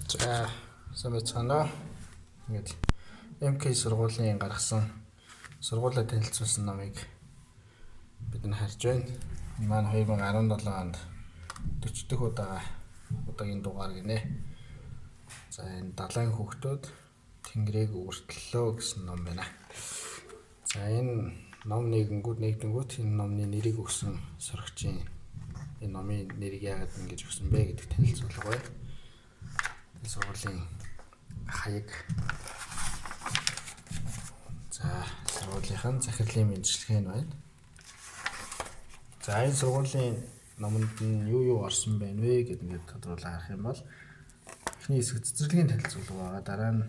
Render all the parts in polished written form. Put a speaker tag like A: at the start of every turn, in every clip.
A: За санацгаана ингээд MK сургуулийн гаргасан сургуулиа танилцуулсан номыг бид нь харж байна. Маань 2017 онд 40 дахь удаагийн дугаар гинэ. За энэ далайн хүүхдүүд Тэнгэрийг өртлөө гэсэн ном байна. За энэ ном нэгдэнгүүт энэ номны нэрийг өгсөн сурагчийн энэ номын нэрийг яагаад ингэж өгсөн бэ гэдэгт танилцуулга байна. Сургуулийн хаяг. За сургуулийнхын захирлын мэндчилгээ нь байна. За энэ сургуулийн номонд нь юу орсон байна вэ гэдээ ингээд тодруулаад харах юм бол эхний хэсэг цэцэрлэгийн танилцуулга байгаа. Дараа нь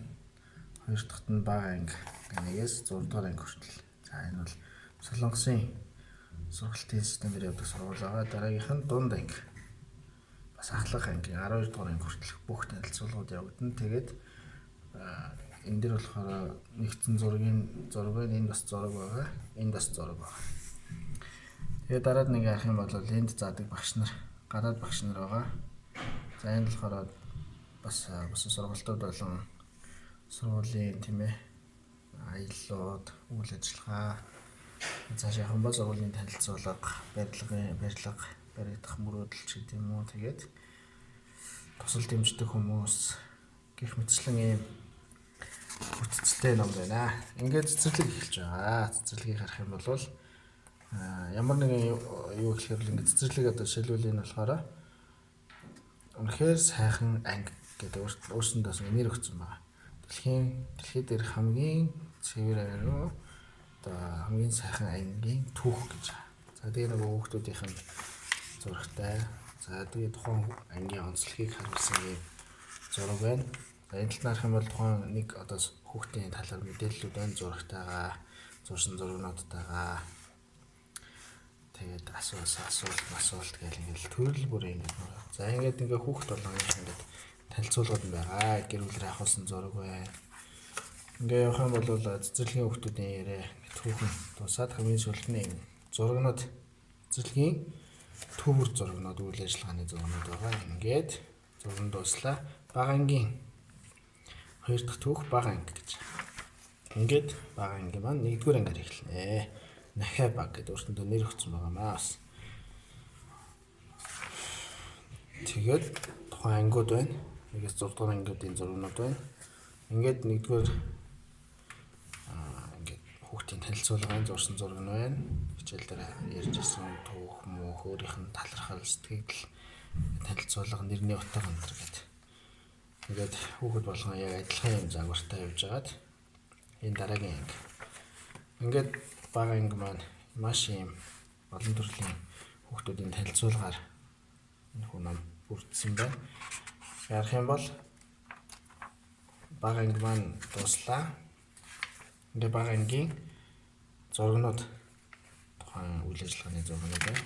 A: хоёр дахьт нь бага анги 1-ээс 6 дугаар анги хүртэл. За энэ бол Солонгосын сургалтын системээр явдаг сургууль байгаа. Дараагийнх нь дунд анги. Бас ахлах анги 12 дугаар анги хүртэлх бүх танилцуулгууд явагдана. Тэгээд энэ дэр болохоор нэгдсэн зураг байна. Энэ бас зураг байгаа. Энэ бас зураг байгаа. Тэгээд дараад нэг ярих юм бол энд заадаг багш нар, гадаад багш нар байгаа. За энэ болохоор бас сургалтууд болон сургуулийн тийм ээ аяллууд, үйл ажиллагаа, цааш явах бол сургуулийн танилцуулга, баригдах мөрөөдөл ч гэдэм үү. Тэгээд тусал дэмждэг хүмүүс гэх мэтчлэн ийм бүтцтэй ном байна. Ингээд цэцэрлэг эхэлж байгаа. Цэцэрлэгийг харах юм бол ямар нэгэн юу гэхээр л ингээд цэцэрлэг одоо жишээлбэл энэ болохоор үнэхээр сайхан анги гэдэг өөрсөндөөс нэр өгсөн байна. Дэлхийд дээрх хамгийн цэвэр аюу одоо хамгийн сайхан ангийн түүх гэж. За тэгээ нөгөө хүүхдүүдийнх нь зурагтай. За тэгээ тухайн ангийн онцлогийг харуулсан юм зураг байна. За энэ талаар харах юм бол тухайн нэг одоо хүүхдийн талаар мэдээллүүд байна. Зурагтайгаа, зурсан зургнуудтайгаа. Тэгээд асуулт гэл ингээл төрөл бүрийн ингээд. За ингээд хүүхд болгоно ингээд танилцуулгад байгаа. Гэр бүлээр авахсан зураг байна. Ингээ явах юм бол цэцэрлэгийн хүүхдүүдийн яриа түүхэн тусаад хамгийн сүүлд нь зурагнууд цэцэрлэгийн төвөр зурагнууд үйл ажиллагааны зурагнууд байгаа. Ингээд зурган дуслаа. Бага ангийн хоёр дахь түүх бага анги гэж. Ингээд бага анги маань 1-р ангиар эхэлнэ. Нахай баг гэдэг өөртөндөө нэр өгсөн байгаамаа бас. Тэгээд тухайн ангиуд байна. 1-ээс 6 дугаар ангиудын зургнууд байна. Ингээд 1-р ингээд хүүхдийн танилцуулгын зурсан зураг нь байна. Хичээл дээр ярьж ирсэн түүх мөнх өөрийнх нь талархал сэтгэл танилцуулга нэрний утга өнтер гэдэг. Ингээд хүүхэд болгон яг адилхан юм загвартай явж байгаад энэ дараагийн анги. Ингээд бага анги маань маш юм олон төрлийн хүүхдүүдийн танилцуулгаар энэ хүн ном бүрдсэн байна. Ярих юм бол бага анги маань дуслаа. Ингээд бага ангийн зургнууд тухайн үйл ажиллагааны зургнууд байна.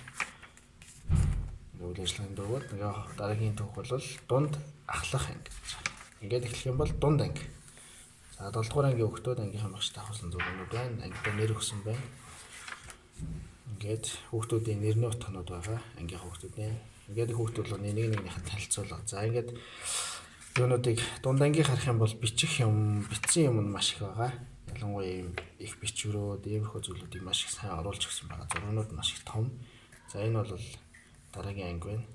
A: Үйл ажиллагааны зургууд ингээ дараагийн түүх бол дунд ахлах анги. Ингээд эхлэх юм бол дунд анги. За 7 дугаар ангийн хүүхдүүд ангийнхан багштай авсан зургнууд байна. Ангидаа нэр өгсөн байна. Ингээд хүүхдүүдийн нэрний утганууд байгаа. Ангийнхаа хүүхдүүдийн. Ингээд хүүхдүүд бол нэгнийхээ танилцуулга. За ингээд юунуудыг дунд ангийг харах юм бол бичсэн юм нь маш их байгаа. Ялангуяа ийм их бичвэрүүд, иймэрхүү зүйлүүдийг маш их сайн оруулж өгсөн байгаа. Зургнууд маш их том. За энэ бол дараагийн анги байна.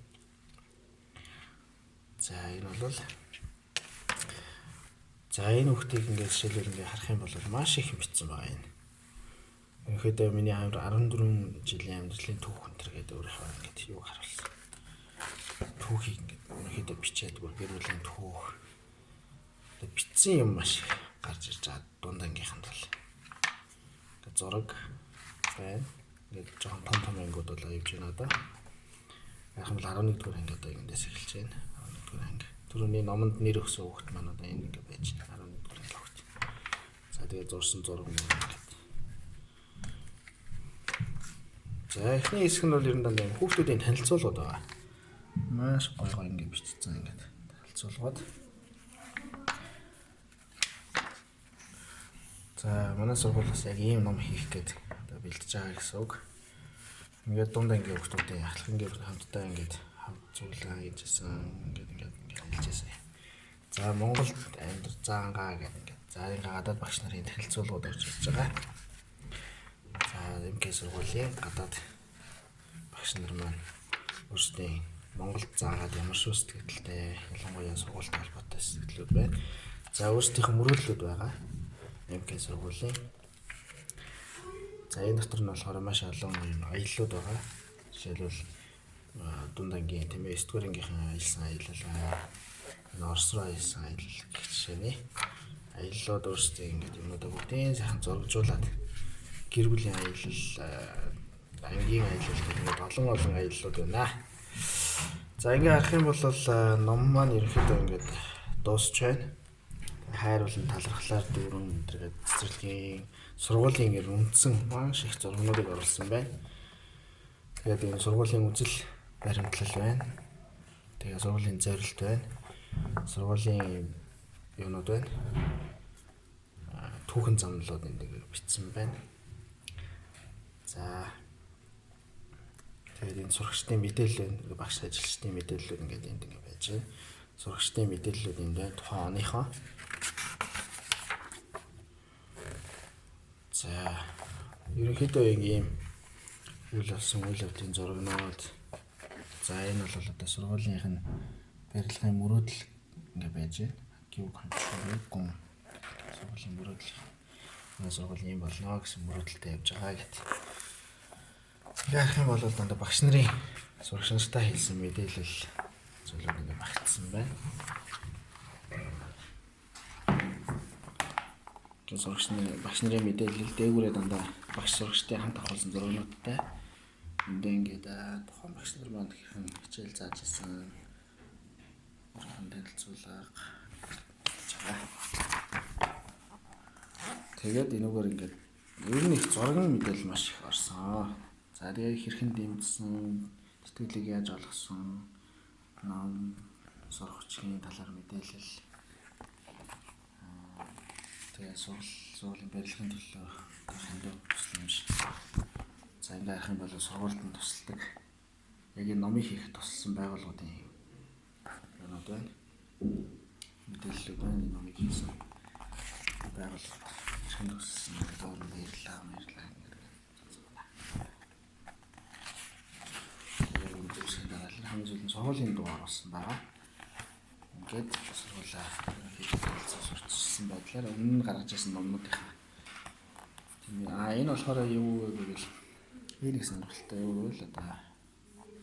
A: За энэ хүүхдийг ингээд жишээлбэл ингээд харах юм бол маш их бичсэн байгаа юм. Ерөнхийдөө миний 14 жилийн амьдралын түүх өнтер гэдэг өөрийнхөө ингээд юу харуулсан. Түүхийг ингээд ерөнхийдөө бичээд бүр гэр бүлийн түүх бичсэн юм маш их гарч ирж байгаа. Дунд ангийнхан бол ингээд зураг байна. Ингээд жоохон том ангиуд бол явж байна одоо. Яг нь 11-р анги одоо эндээс эхэлж байна. 11-р анги. Түрүүний номонд нэр өгсөн хүүхд маань одоо энэ ингээд байж байна. 11-р анги хүүхд. За тэгээд зурсан зураг мөн ингээд. За эхний хэсэг нь бол ер нь дандаа хүүхдүүдийн танилцуулгууд байгаа. Маш гоё ингээд бичсэн ингээд танилцуулгууд. За манай сургуулиас яг ийм ном хийх гээд одоо бэлдэж байгаа гэсэн үг. Ингээд дунд ангийн хүүхдүүдийн ахлах ингээд хамтдаа ингээд зүйлээ хийжсэн ингээд хэлжсэн. За Монголд амьдарч заангаа гэдэг ингээд. За ингээ гадаад багш нарын танилцуулгууд орж ирж байгаа. За МК сургуулийн гадаад багш нар маань өөрсдийн Монголд заагаад ямар ч сэтгэлдээ ялангуяа сургуультай холбоотой сэтгэлүүд байна. За өөрсдийнх нь мөрөөдлүүд байгаа. МК сургуулийн. За энэ дотор нь болохоор маш олон аяллууд байгаа. Жишээлбэл дунд ангийн тийм ээ 9 дугаар ангийнхаа аялсан аялал, Орос руу аялсан аялал гэх жишээний аяллууд өөрсдөө ингээд юмудаа бүгдийн сайхан зургижуулаад гэр бүлийн аялал, ангийн аялал гэх мэт олон аяллууд байна. За ингээ харах юм бол ном маань ерөнхийдөө ингээд дуусч байна. Хайруулан талархлаар дүүрэн гэдэг цэцэрлэгийн сургуулийн ингээ үндсэн маш их зургуудыг оруулсан байна. Тэгээд энэ сургуулийн үзэл баримтлал байна. Тэгээд сургуулийн зорилт байна. Сургуулийн юунууд байна. Түүхэн замналууд энд бичсэн байна. За тэгээд энэ сурагчдын мэдээлэл, багш ажилчдын мэдээллүүд ингээд энд ингээд байж байна. Сурагчдын мэдээллүүд энд байна. Тухайн оныхоо. За ерөнхийдөө ийм үйл болсон үйл явдлын зурагнууд. За энэ бол одоо сургуулийнх нь барилгын мөрөөдөл ингээд байж байна. Гів контрол сургуулийн мөрөөдөл. Энэ сургууль юм болно гэсэн мөрөөдөлтэй явж байгаа гэдэг. Ингээ харах юм бол дандаа багш нарын сурагч нартай хэлсэн мэдээлэл зүйлүүд ингээ багтсан байна. Багш нарын мэдээлэл дээгүүрээ дандаа багш сурагчтай хамт авахсан зурагнуудтай. Эндээ ингээд тухайн багш нар маань хэрхэн хичээл зааж ирсэн, уран танилцуулга гэж байгаа. Тэгээд энэгээр ингээд ер нь их зургийн мэдээлэл маш их орсон. За тэгээд хэрхэн дэмжсэн, тэтгэлийг яаж олгосон, ном, сурагчийн талаар мэдээлэл. Тэгээд сургуулийн барилгын төлөө хандив туслан юм шиг. За ингээ харах юм бол сургуульд нь тусалдаг. Яг энэ номыг хийх тусалсан байгууллагуудын юмнууд байна. Мэдээлэлүүд байна. Энэ номыг хийсэн байгууллага хэрхэн тусалсан доор баярлалаа гэдэг. Тэгээд энэ зүйлсийн дараа хамгийн зөв нь сургуулийн дугаар болсон байгаа. Ингээд сургуулаа хэлцээ сурчсан байдлаар өмнө нь гаргаж ирсэн номнуудынхаа тийм энэ болохоор юу вэ гэвэл энэ их сонирхолтой юу вэ л одоо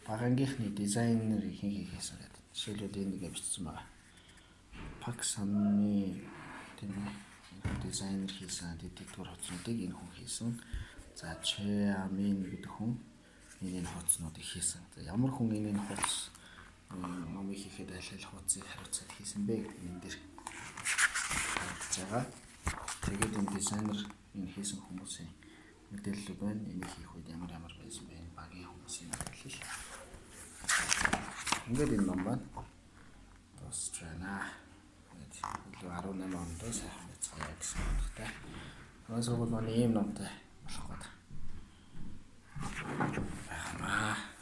A: багангийнхны дизайнер ихэнх хийсэн гэдэг. Жишээлбэл энэ нэг бичсэн байгаа. Пак Самны тийм дизайнер хийсэн дэдгүүр хоцнуудыг энэ хүн хийсэн. За Че Амин гэдэг хүн энэ хоцнуудыг хийсэн. За ямар хүн энэ хоц номыг хийхэд аль хуудсыг хариуцаад хийсэн бэ гэдэг энэ дэр харагдаж байгаа. Тэгээд энэ дизайнер энэ хийсэн хүмүүсийн мэдээлэл байна. Энийг хийх үед ямар байсан бэ? Багийн хүмүүсийн мэдээлэл. Ингээд энэ ном байна. Дуусч байна. Илүү 18 онд сайхан байцгаая гэсэн утгатай. Өнөөдөр бол маань ийм номтой болох гээд байна.